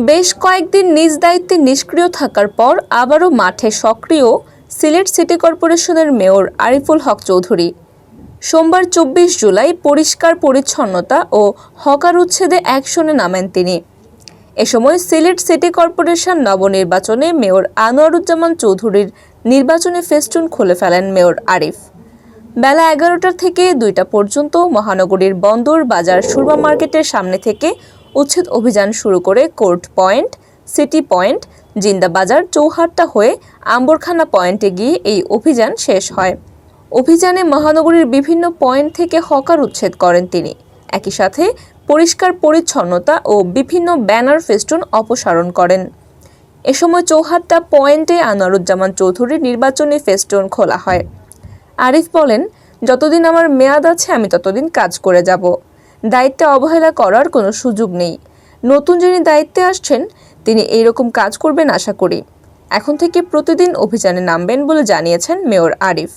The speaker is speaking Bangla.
বেশ কয়েকদিন নিজ দায়িত্বে নিষ্ক্রিয় থাকার পর আবারও মাঠে সক্রিয় সিলেট সিটি কর্পোরেশনের মেয়র আরিফুল হক চৌধুরী। সোমবার ২৪ জুলাই পরিষ্কার পরিচ্ছন্নতা ও হকার উচ্ছেদে অ্যাকশনে নামেন তিনি। এ সময় সিলেট সিটি কর্পোরেশন নবনির্বাচনে মেয়র আনোয়ারুজ্জামান চৌধুরীর নির্বাচনী ফেস্টুন খুলে ফেলেন মেয়র আরিফ। বেলা ১১টা থেকে ২টা পর্যন্ত মহানগরীর বন্দর বাজার সুরমা মার্কেটের সামনে থেকে উচ্ছেদ অভিযান শুরু করে court point, city point, Zindabazar Chowhatta হয়ে আম্বরখানা পয়েন্টে গিয়ে এই অভিযান শেষ হয়। অভিযানে মহানগরীর বিভিন্ন পয়েন্ট থেকে হকার উচ্ছেদ করেন তিনি। একই সাথে পরিষ্কার পরিচ্ছন্নতা ও বিভিন্ন ব্যানার ফেস্টুন অপসারণ করেন। এ সময় চৌহাট্টা পয়েন্টে আনোয়ারুজ্জামান চৌধুরীর নির্বাচনী ফেস্টুন খোলা হয়। আরিফ বলেন, যতদিন আমার মেয়াদ আছে আমি ততদিন কাজ করে যাব। দায়িত্বে অবহেলা করার কোনো সুযোগ নেই। নতুন যিনি দায়িত্বে আসছেন তিনি এইরকম কাজ করবেন আশা করি। এখন থেকে প্রতিদিন অভিযানে নামবেন বলে জানিয়েছেন মেয়র আরিফ।